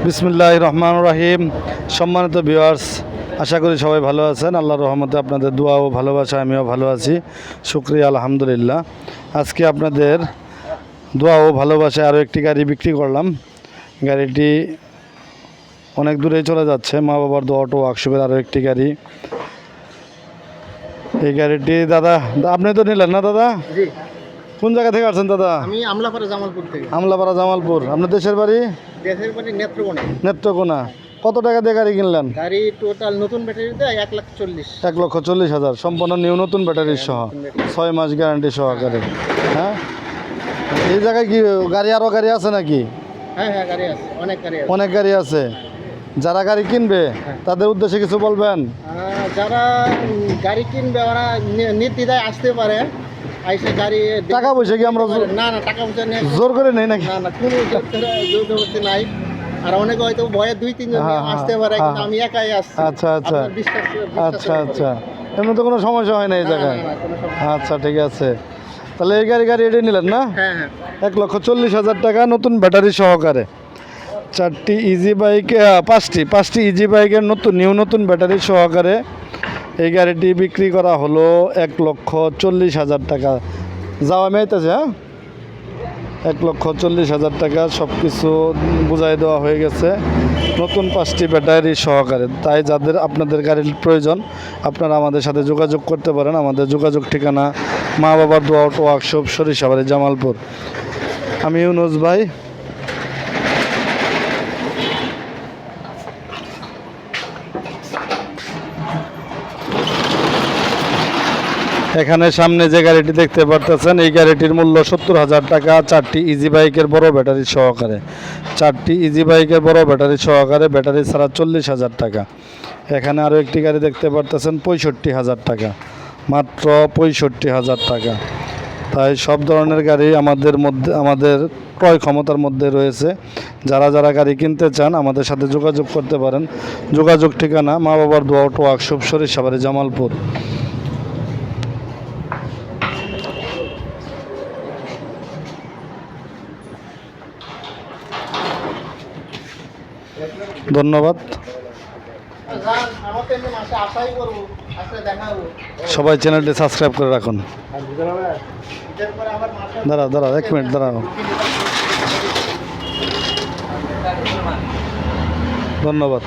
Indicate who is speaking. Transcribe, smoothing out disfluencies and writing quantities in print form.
Speaker 1: বিসমিল্লাহির রহমানির রহিম। সম্মানিত ভিউয়ার্স, আশা করি সবাই ভালো আছেন। আল্লাহর রহমতে আপনাদের দোয়া ও ভালোবাসা আমিও ভালো আছি, শুকরিয়া আলহামদুলিল্লাহ। আজকে আপনাদের দোয়া ও ভালোবাসায় আরও একটি গাড়ি বিক্রি করলাম। গাড়িটি অনেক দূরেই চলে যাচ্ছে, মা বাবার দোয়া অটো ওয়ার্কশপের আরও একটি গাড়ি। এই গাড়িটি দাদা, আপনি তো নিলেন না দাদা?
Speaker 2: জি,
Speaker 1: কোন জায়গা থেকে আসছেন দাদা?
Speaker 2: আমি আমলাপাড়া জামালপুর থেকে।
Speaker 1: আমলাপাড়া জামালপুর। আপনার দেশের বাড়ি?
Speaker 2: দেশের বাড়ি নেত্রকোনা।
Speaker 1: নেত্রকোনা। কত টাকা দিয়ে গাড়ি কিনলেন?
Speaker 2: গাড়ি টোটাল নতুন ব্যাটারিতে 1,40,000।
Speaker 1: 1,40,000 সম্পূর্ণ নিউ নতুন ব্যাটারি সহ, 6 মাস গ্যারান্টি সহকারে। হ্যাঁ, এই জায়গায় কি গাড়ি আরও গাড়ি আছে নাকি?
Speaker 2: হ্যাঁ হ্যাঁ, গাড়ি আছে, অনেক গাড়ি আছে।
Speaker 1: অনেক গাড়ি আছে। যারা গাড়ি কিনবে তাদের উদ্দেশ্যে কিছু বলবেন?
Speaker 2: যারা গাড়ি কিনবে ওরা নির্দ্বিধায় আসতে পারে। আইসে গাড়ি
Speaker 1: টাকা পয়সা কি আমরা
Speaker 2: না না, টাকা পয়সা নিয়ে
Speaker 1: জোর করে নেই নাকি?
Speaker 2: না না, কোনো জোরজবরদস্তি নাই। আর অনেকে হয়তো ভয়ে 2-3 জন আসতে পারে, কিন্তু আমি একাই আসছি।
Speaker 1: আচ্ছা আচ্ছা
Speaker 2: আপনার বিশ্বাস
Speaker 1: আচ্ছা আচ্ছা, এমনি তো কোনো সমস্যা হয় না এই জায়গায়?
Speaker 2: কোনো সমস্যা
Speaker 1: আচ্ছা ঠিক আছে, তাহলে এই গাড়ি এটাই নিলেন না?
Speaker 2: হ্যাঁ হ্যাঁ।
Speaker 1: 1,40,000 টাকা নতুন ব্যাটারি সহকারে। 4টি ইজি বাইক, 5টি ইজি বাইকের নতুন ব্যাটারি সহকারে এই গাড়িটি বিক্রি করা হলো 1,40,000 টাকা। যাওয়া মেয়েতেছে, হ্যাঁ, 1,40,000 টাকা সব কিছু বুঝাই দেওয়া হয়ে গেছে, নতুন 5টি ব্যাটারি সহকারে। তাই যাদের আপনাদের গাড়ির প্রয়োজন আপনারা আমাদের সাথে যোগাযোগ করতে পারেন। আমাদের যোগাযোগ ঠিকানা মা বাবার দোয়া অটো ওয়ার্কশপ, সরিষাবাড়ি, জামালপুর। আমি ইউনুস ভাই। এখানে সামনে যে গাড়িটি দেখতে পারতেছেন এই গাড়িটির মূল্য 70,000 টাকা, 4টি ইজি বাইকের বড় ব্যাটারি সহকারে। 4টি ইজি বাইকের বড় ব্যাটারি সহকারে, ব্যাটারি ছাড়া 40,000 টাকা। এখানে আরও একটি গাড়ি দেখতে পারতেছেন 65,000 টাকা, মাত্র 65,000 টাকা। তাই সব ধরনের গাড়ি আমাদের ক্রয় ক্ষমতার মধ্যে রয়েছে। যারা গাড়ি কিনতে চান আমাদের সাথে যোগাযোগ করতে পারেন। যোগাযোগ ঠিকানা মা বাবার দোয়া অটো ওয়ার্কশপ, সরিষাবাড়ি, জামালপুর। ধন্যবাদ। সবাই চ্যানেলটি সাবস্ক্রাইব করে রাখুন। দাঁড়াও 1 মিনিট দাঁড়াও। ধন্যবাদ।